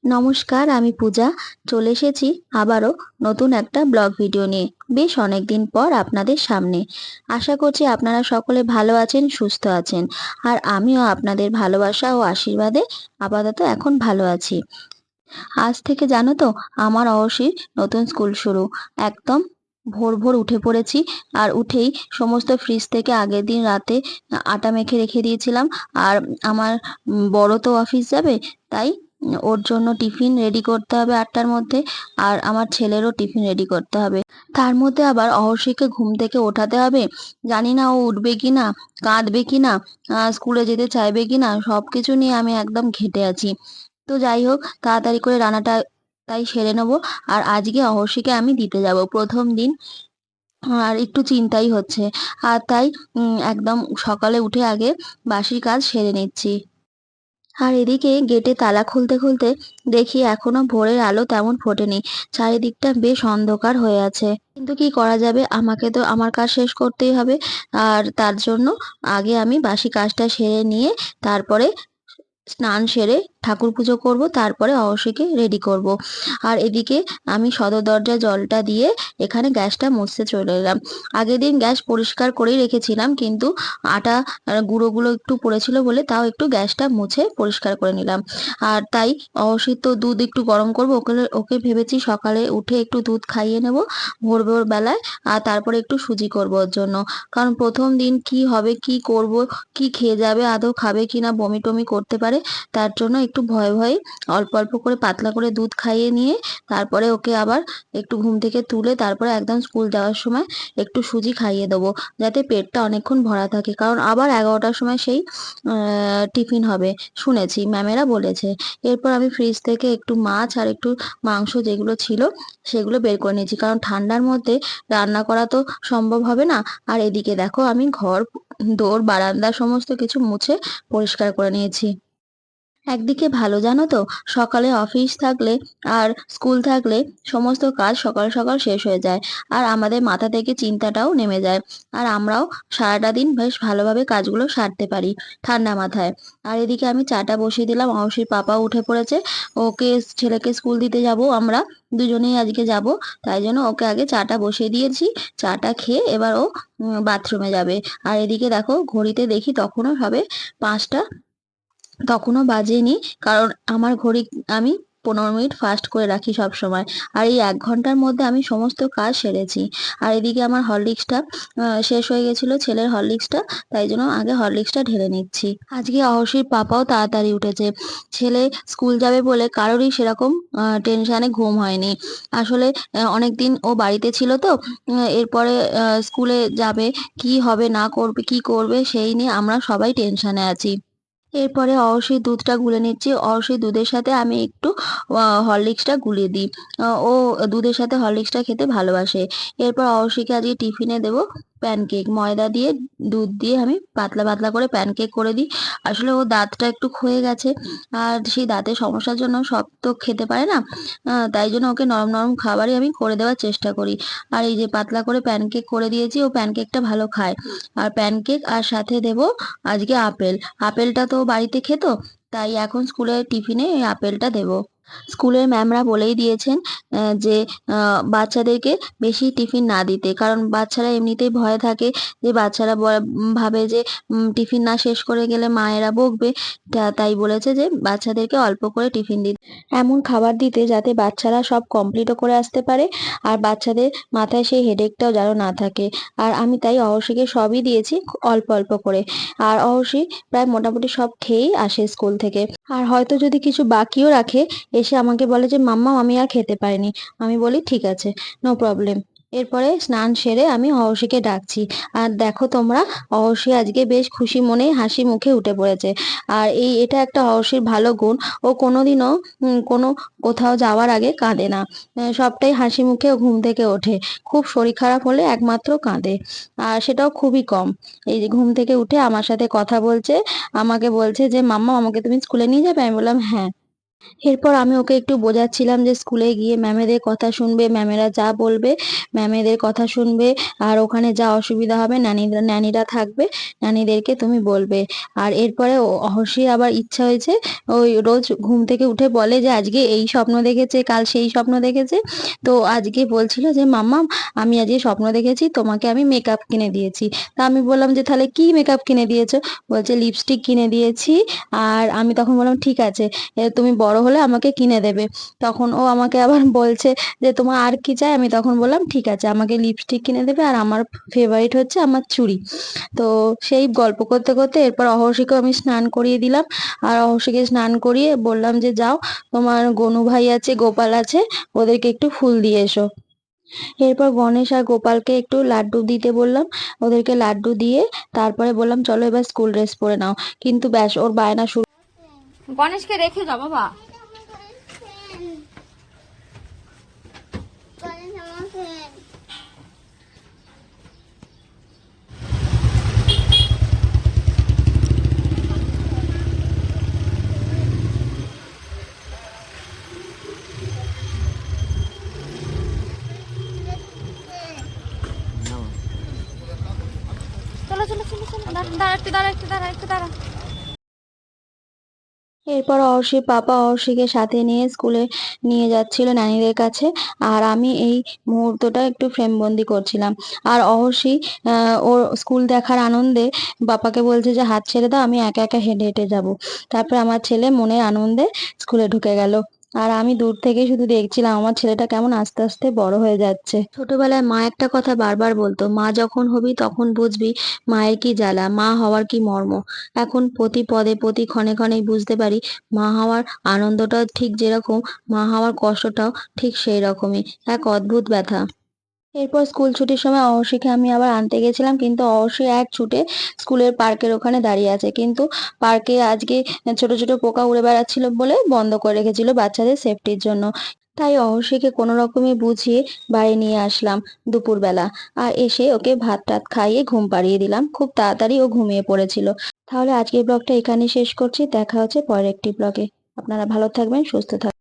নমস্কার, আমি পূজা। চলে এসেছি আবারও নতুন একটা ব্লগ ভিডিও নিয়ে, বেশ অনেকদিন পর আপনাদের সামনে। আশা করছি আপনারা সকলে ভালো আছেন, সুস্থ আছেন। আর আমিও আপনাদের ভালোবাসা ও আশীর্বাদে আপাতত এখন ভালো আছি। আজ থেকে জানো তো, আমার অবশ্যই নতুন স্কুল শুরু। একদম ভোর ভোর উঠে পড়েছি। আর উঠেই সমস্ত ফ্রিজ থেকে আগের দিন রাতে আটা মেখে রেখে দিয়েছিলাম। আর আমার বড় তো অফিস যাবে, তাই ওর জন্য টিফিন রেডি করতে হবে 8টার মধ্যে। আর আমার ছেলেরও টিফিন রেডি করতে হবে। তার মধ্যে আবার অহর্ষিকে ঘুম থেকে ওঠাতে হবে। জানি না ও উঠবে কিনা, কাঁদবে কিনা, স্কুলে যেতে চাইবে কিনা, সবকিছু নিয়ে আমি একদম ঘেঁটে আছি। তো যাই হোক, তাড়াতাড়ি করে রান্নাটা তাই সেরে নেবো। আর আজকে অহর্ষিকে আমি দিতে যাব প্রথম দিন। আর একটু চিন্তাই হচ্ছে। আর তাই একদম সকালে উঠে আগে বাসি কাজ সেরে নিচ্ছি। আর এদিকে গেটে তালা খুলতে খুলতে দেখি এখনো ভোরের আলো তেমন ফোটেনি। চারিদিকটা বেশ অন্ধকার হয়ে আছে, কিন্তু কি করা যাবে, আমাকে তো আমার কাজ শেষ করতেই হবে। আর তার জন্য আগে আমি বাসি কাজটা সেরে নিয়ে তারপরে স্নান সেরে ঠাকুর পুজো করব, তারপরে অবশ্যইকে রেডি করব। আর এদিকে আমি সদর দরজায় জলটা দিয়ে এখানে গ্যাসটা মুছতে চলে এলাম। আগের দিন গ্যাস পরিষ্কার করেই রেখেছিলাম, কিন্তু আটা গুঁড়োগুলো একটু পড়েছিল বলে তাও একটু গ্যাসটা মুছে পরিষ্কার করে নিলাম। আর তাই অবশ্যই তো দুধ একটু গরম করব, ওকে ওকে ভেবেছি সকালে উঠে একটু দুধ খাইয়ে নেব ভোর ভোর বেলায়। আর তারপরে একটু সুজি করব ওর জন্য। কারণ প্রথম দিন কি হবে, কি করব, কি খেয়ে যাবে, আদৌ খাবে কিনা, বমি টমি করতে পারে। তার জন্য একটু ভয়ে ভয়ে অল্প অল্প করে পাতলা করে দুধ খাইয়ে নিয়ে তারপরে ওকে আবার একটু ঘুম থেকে তুলে তারপরে একদম স্কুল যাওয়ার সময় একটু সুজি খাইয়ে দেবো, যাতে পেটটা অনেকক্ষণ ভরা থাকে। কারণ আবার 11টার সময় সেই টিফিন হবে, শুনেছি ম্যামেরা বলেছে। এরপর আমি ফ্রিজ থেকে একটু মাছ আর একটু মাংস যেগুলো ছিল সেগুলো বের করে নিয়েছি, কারণ ঠান্ডার মধ্যে রান্না করা তো সম্ভব হবে না। আর এদিকে দেখো, আমি ঘর দোর বারান্দা সমস্ত কিছু মুছে পরিষ্কার করে নিয়েছি। একদিকে ভালো জানো তো, সকালে অফিস থাকলে আর স্কুল থাকলে সমস্ত কাজ সকাল সকাল শেষ হয়ে যায়। আর আমাদের মাথা থেকে চিন্তাটাও নেমে যায়। আর আমরাও সারাটা দিন বেশ ভালোভাবে কাজগুলো সারতে পারি ঠান্ডা মাথায়। আর এদিকে আমি চাটা বসিয়ে দিলাম, অবশ্যই পাপা উঠে পড়েছে। ওকে, ছেলেকে স্কুল দিতে যাব, আমরা দুজনেই আজকে যাব। তাই জন্য ওকে আগে চাটা বসিয়ে দিয়েছি। চাটা খেয়ে এবার ও বাথরুমে যাবে। আর এদিকে দেখো, ঘড়িতে দেখি তখনও হবে 5টা, তখনও বাজেনি। কারণ আমার ঘড়ি আমি 15 মিনিট ফাস্ট করে রাখি সব সময়। আর এই 1 ঘন্টার মধ্যে আমি সমস্ত কাজ সেরেছি। আর এদিকে আমার হরলিক্সটা শেষ হয়ে গেছিল, ছেলের হরলিক্সটা। তাই জন্য আগে হরলিক্সটা ঢেলে নিচ্ছি। আজকে অবশ্যই পাপাও তাড়াতাড়ি উঠেছে। ছেলে স্কুল যাবে বলে কারোরই সেরকম টেনশনে ঘুম হয়নি। আসলে অনেকদিন ও বাড়িতে ছিল তো, এরপরে স্কুলে যাবে, কি হবে না করবে কি করবে সেই নিয়ে আমরা সবাই টেনশনে আছি। এরপরে অবশ্যই দুধটা গুলে নিচ্ছি। অবশ্যই দুধের সাথে আমি একটু হরলিক্সটা গুলিয়ে দিই। ও দুধের সাথে হরলিক্সটা খেতে ভালোবাসে। এরপর অবশ্যইকে আজকে টিফিনে দেবো প্যানকেক, ময়দা দিয়ে দুধ দিয়ে আমি পাতলা পাতলা করে প্যানকেক করে দিই। আসলে ও দাঁতটা একটু ক্ষয়ে গেছে, আর সেই দাঁতের সমস্যার জন্য সব তো খেতে পারে না। তাই জন্য ওকে নরম নরম খাবারই আমি করে দেওয়ার চেষ্টা করি। আর এই যে পাতলা করে প্যানকেক করে দিয়েছি, ও প্যানকেকটা ভালো খায়। আর প্যানকেক আর সাথে দেবো আজকে আপেল। আপেলটা তো বাড়িতে খেত, তাই এখন স্কুলের টিফিনে এই আপেলটা দেবো। স্কুলের ম্যামরা বলেই দিয়েছেন যে বাচ্চাদেরকে বেশি টিফিন না দিতে, কারণ বাচ্চারা এমনিতেই ভয়ে থাকে যে বাচ্চারা ভাবে যে টিফিন না শেষ করে গেলে মায়েরা বকবে। তাই বলেছে যে বাচ্চাদেরকে অল্প করে টিফিন দিতে, এমন খাবার দিতে যাতে বাচ্চারা সব কমপ্লিটও করে আসতে পারে। আর বাচ্চাদের মাথায় সেই হেডেকটাও যেন না থাকে। আর আমি তাই অবশ্যইকে সবই দিয়েছি অল্প অল্প করে। আর অবশ্যই প্রায় মোটামুটি সব খেয়েই আসে স্কুল থেকে। আর হয়তো যদি কিছু বাকিও রাখে, এসে আমাকে বলে যে মাম্মা আমি আর খেতে পারিনি। আমি বলি ঠিক আছে, নো প্রবলেম। এরপরে স্নান সেরে আমি অহর্ষিকে ডাকছি। আর দেখো তোমরা, অহর্ষি আজকে বেশ খুশি মনে হাসি মুখে উঠে পড়েছে। আর এটা একটা অহর্ষির ভালো গুণ। ও কোনোদিনও কোনো কোথাও যাওয়ার আগে কাঁদে না। সবটাই হাসি মুখে ও ঘুম থেকে ওঠে। খুব শরীর খারাপ হলে একমাত্র কাঁদে, আর সেটাও খুবই কম। এই যে ঘুম থেকে উঠে আমার সাথে কথা বলছে, আমাকে বলছে যে মাম্মা আমাকে তুমি স্কুলে নিয়ে যাবে। আমি বললাম হ্যাঁ। এরপর আমি ওকে একটু বোঝাচ্ছিলাম যে স্কুলে গিয়ে ম্যামেদের কথা শুনবে, ম্যামেরা যা বলবে ম্যামেদের কথা শুনবে। আর ওখানে যা অসুবিধা হবে ন্যানিরা থাকবে, ন্যানিদেরকে তুমি বলবে। আর এরপরে অহর্ষির আবার ইচ্ছা হয়েছে, ওই রোজ ঘুম থেকে উঠে বলে যে আজকে এই স্বপ্ন দেখেছে, কাল সেই স্বপ্ন দেখেছে। তো আজকে বলছিল যে মাম্মা আমি আজকে স্বপ্ন দেখেছি তোমাকে আমি মেকআপ কিনে দিয়েছি। তা আমি বললাম যে তাহলে কি মেকআপ কিনে দিয়েছো? বলছে লিপস্টিক কিনে দিয়েছি। আর আমি তখন বললাম ঠিক আছে, তুমি বড় হলে আমাকে কিনে দেবে। তখন ও আমাকে আবার বলছে যে তোমার আর কি চাই? আমি তখন বললাম ঠিক আছে, আমাকে লিপস্টিক কিনে দেবে, আর আমার ফেভারিট হচ্ছে আমার চুড়ি। তো সেই গল্প করতে করতে এরপর অহর্ষিকেও আমি স্নান করিয়ে দিলাম। আর অহর্ষিকে স্নান করিয়ে বললাম যে যাও, তোমার গনু ভাই আছে, গোপাল আছে, ওদেরকে একটু ফুল দিয়ে এসো। এরপর গণেশ আর গোপালকে একটু লাড্ডু দিতে বললাম, ওদেরকে লাড্ডু দিয়ে তারপরে বললাম চলো এবার স্কুল ড্রেস পরে নাও। কিন্তু ব্যাস ওর বায়না শুরু। গণেশকে রেখে যাও বাবা। চলো চলো চলো চলো, দাঁড়া একটু, দাঁড়া একটু, দাঁড়া একটু, দাঁড়া। এরপর অহর্ষির পাপা অহর্ষিকে সাথে নিয়ে স্কুলে নিয়ে যাচ্ছিল নানিদের কাছে। আর আমি এই মুহূর্তটা একটু ফ্রেমবন্দি করছিলাম। আর অহর্ষি ওর স্কুল দেখার আনন্দে বাবাকে বলছে যে হাত ছেড়ে দাও, আমি একা একা হেঁটে হেঁটে যাব। তারপর আমার ছেলে মনের আনন্দে স্কুলে ঢুকে গেল। আর আমি দূর থেকে শুধু দেখছিলাম আমার ছেলেটা কেমন আস্তে আস্তে বড় হয়ে যাচ্ছে। ছোটবেলায় মা একটা কথা বারবার বলতো, মা যখন হবি তখন বুঝবি মায়ের কি জ্বালা, মা হওয়ার কি মর্ম। এখন প্রতি পদে প্রতি ক্ষণে ক্ষণেই বুঝতে পারি মা হওয়ার আনন্দটাও ঠিক যেরকম, মা হওয়ার কষ্টটাও ঠিক সেই রকমই, এক অদ্ভুত ব্যথা। এরপর স্কুল ছুটির সময় অহর্ষিকে আমি আবার আনতে গেছিলাম, কিন্তু অহর্ষি এক ছুটে স্কুলের পার্কের ওখানে দাঁড়িয়ে আছে। কিন্তু পার্কে আজকে ছোট ছোট পোকা উড়ে বেড়াচ্ছিল বলে বন্ধ করে রেখেছিল বাচ্চাদের সেফটির জন্য। তাই অহর্ষিকে কোনো রকমে বুঝিয়ে বাড়ি নিয়ে আসলাম দুপুরবেলা। আর এসে ওকে ভাত টাত খাইয়ে ঘুম পাড়িয়ে দিলাম, খুব তাড়াতাড়ি ও ঘুমিয়ে পড়েছিল। তাহলে আজকের ব্লগটা এখানেই শেষ করছি, দেখা হচ্ছে পরের একটি ব্লগে। আপনারা ভালো থাকবেন, সুস্থ থাকবেন।